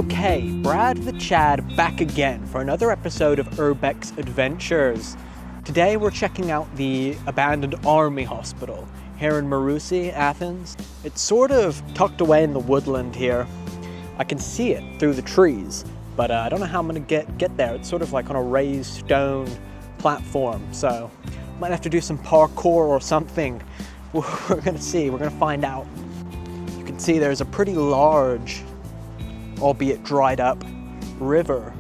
Okay, Brad the Chad back again for another episode of Urbex Adventures. Today we're checking out the abandoned army hospital here in Marousi, Athens. It's sort of tucked away in the woodland here. I can see it through the trees, but I don't know how I'm gonna get there. It's sort of like on a raised stone platform, so might have to do some parkour or something. We're gonna see, we're gonna find out. You can see there's a pretty large, albeit dried up, river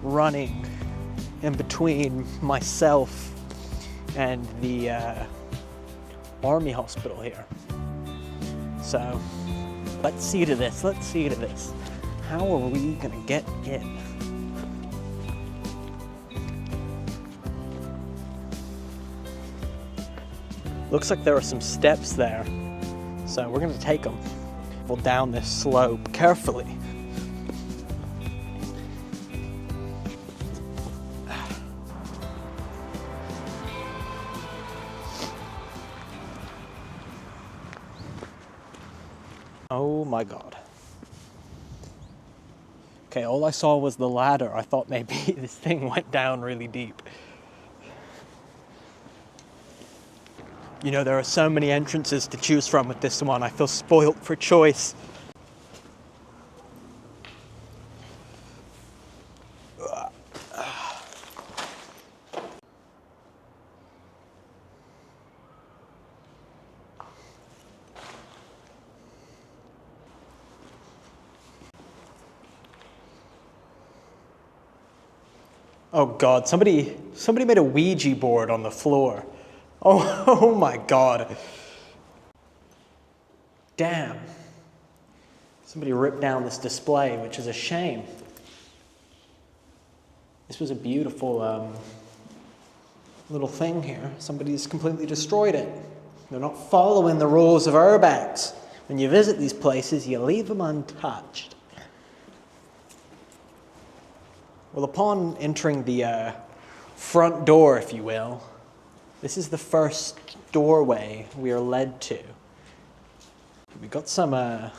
running in between myself and the army hospital here. So let's see to this. How are we gonna get in? Looks like there are some steps there, so we're gonna take them. We'll down this slope carefully. Oh my God. Okay, all I saw was the ladder. I thought maybe this thing went down really deep. You know, there are so many entrances to choose from with this one. I feel spoilt for choice. Oh God, somebody made a Ouija board on the floor. Oh my God. Damn. Somebody ripped down this display, which is a shame. This was a beautiful little thing here. Somebody's completely destroyed it. They're not following the rules of Urbex. When you visit these places, you leave them untouched. Well, upon entering the front door, if you will, this is the first doorway we are led to. We got some, I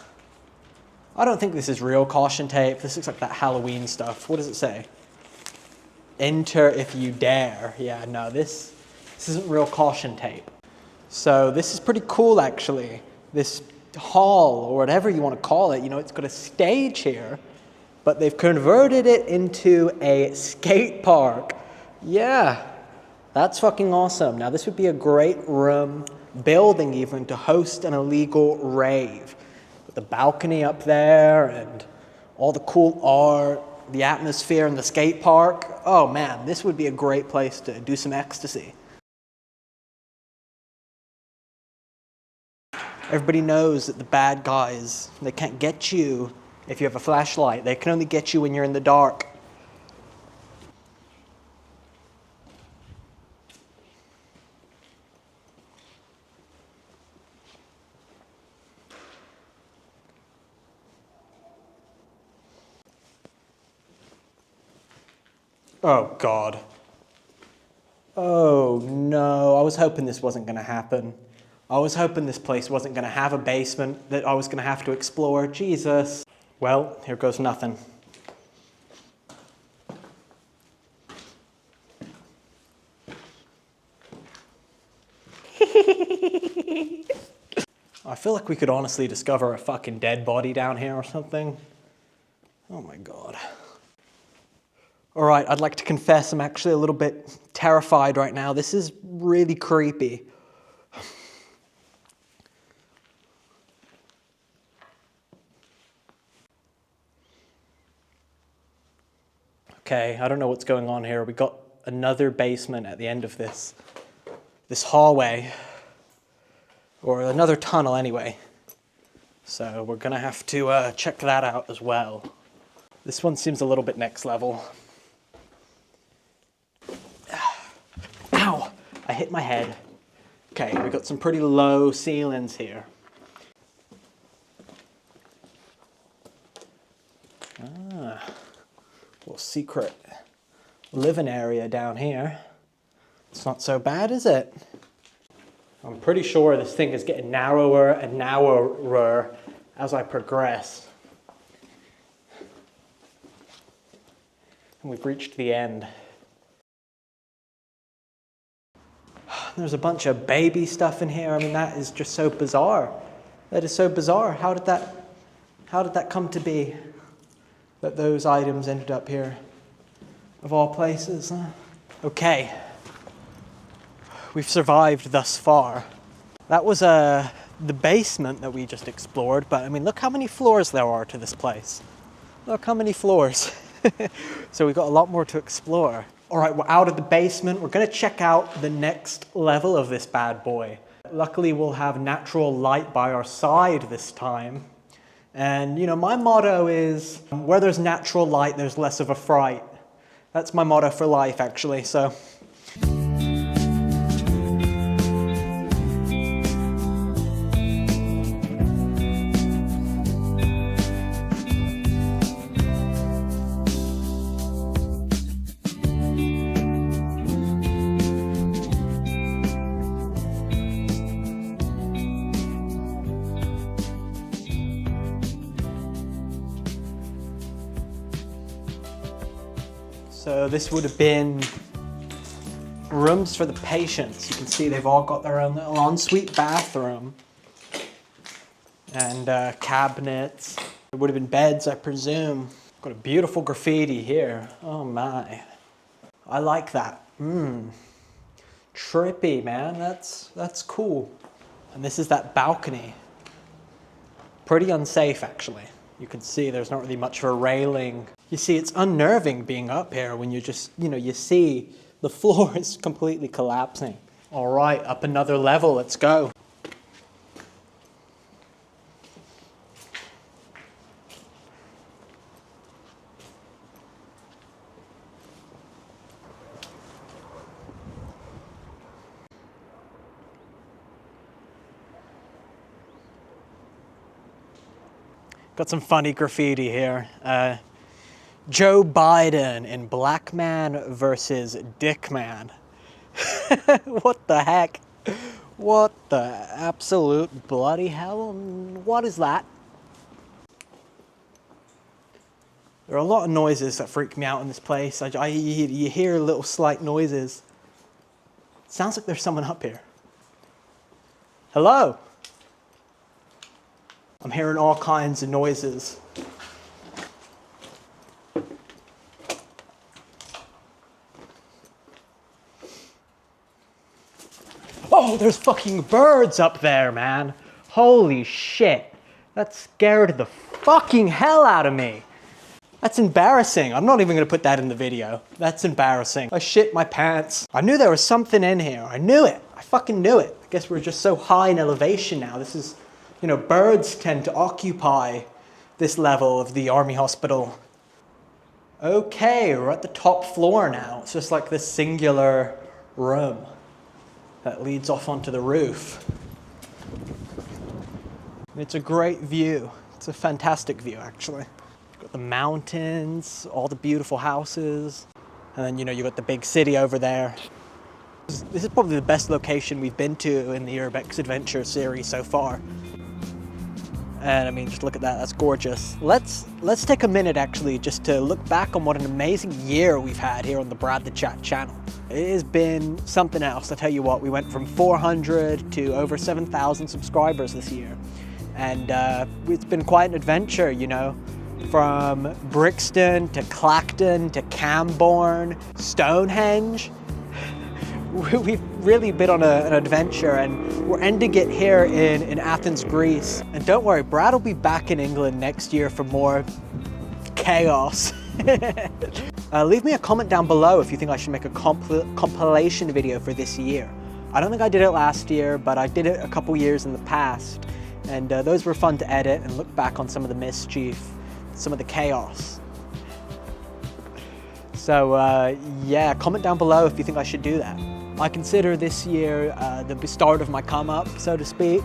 don't think this is real caution tape. This looks like that Halloween stuff. What does it say? Enter if you dare. Yeah, no, this isn't real caution tape. So this is pretty cool, actually. This hall, or whatever you want to call it, you know, it's got a stage here, but they've converted it into a skate park. Yeah, that's fucking awesome. Now this would be a great room, building even, to host an illegal rave. With the balcony up there and all the cool art, the atmosphere in the skate park. Oh man, this would be a great place to do some ecstasy. Everybody knows that the bad guys, they can't get you if you have a flashlight. They can only get you when you're in the dark. Oh God. Oh no, I was hoping this wasn't gonna happen. I was hoping this place wasn't gonna have a basement that I was gonna have to explore. Jesus. Well, here goes nothing. I feel like we could honestly discover a fucking dead body down here or something. Oh my God. All right, I'd like to confess I'm actually a little bit terrified right now. This is really creepy. Okay, I don't know what's going on here. We got another basement at the end of this hallway, or another tunnel anyway. So we're gonna have to check that out as well. This one seems a little bit next level. Ow! I hit my head. Okay, we got some pretty low ceilings here. Little secret living area down here. It's not so bad, is it? I'm pretty sure this thing is getting narrower and narrower as I progress. And we've reached the end. There's a bunch of baby stuff in here. I mean, that is just so bizarre. That is so bizarre. How did that come to be? That those items ended up here, of all places. Huh? Okay. We've survived thus far. That was the basement that we just explored, but I mean, look how many floors there are to this place. Look how many floors. So we've got a lot more to explore. All right, we're out of the basement. We're gonna check out the next level of this bad boy. Luckily, we'll have natural light by our side this time. And you know, my motto is, where there's natural light, there's less of a fright. That's my motto for life, actually, so. So this would have been rooms for the patients. You can see they've all got their own little ensuite bathroom and cabinets. There would have been beds, I presume. Got a beautiful graffiti here. Oh my. I like that. Trippy, man. That's cool. And this is that balcony. Pretty unsafe, actually. You can see there's not really much of a railing. You see, it's unnerving being up here when you just, you see the floor is completely collapsing. All right, up another level, let's go. Got some funny graffiti here. Joe Biden in Black Man versus Dick Man. What the heck? What the absolute bloody hell? What is that? There are a lot of noises that freak me out in this place. You hear little slight noises. It sounds like there's someone up here. Hello? I'm hearing all kinds of noises. Oh, there's fucking birds up there, man. Holy shit. That scared the fucking hell out of me. That's embarrassing. I'm not even gonna put that in the video. That's embarrassing. I shit my pants. I knew there was something in here. I knew it. I fucking knew it. I guess we're just so high in elevation now. This is, birds tend to occupy this level of the army hospital. Okay, we're at the top floor now. It's just like this singular room that leads off onto the roof. It's a great view. It's a fantastic view, actually. You've got the mountains, all the beautiful houses, and then, you've got the big city over there. This is probably the best location we've been to in the Urbex Adventure series so far. And I mean, just look at that, that's gorgeous. Let's take a minute actually just to look back on what an amazing year we've had here on the Brad the Chat channel. It has been something else. I tell you what, we went from 400 to over 7,000 subscribers this year. And it's been quite an adventure, from Brixton to Clacton to Camborne, Stonehenge. We've really been on an adventure, and we're ending it here in Athens, Greece. And don't worry, Brad will be back in England next year for more chaos. Leave me a comment down below if you think I should make a compilation video for this year. I don't think I did it last year, but I did it a couple years in the past. And those were fun to edit and look back on some of the mischief, some of the chaos. So yeah, comment down below if you think I should do that. I consider this year the start of my come up, so to speak.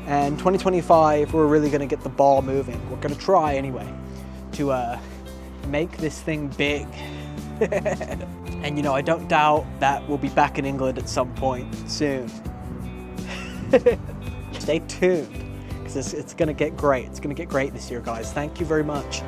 And 2025, we're really gonna get the ball moving. We're gonna try anyway to make this thing big. And I don't doubt that we'll be back in England at some point soon. Stay tuned, because it's gonna get great. It's gonna get great this year, guys. Thank you very much.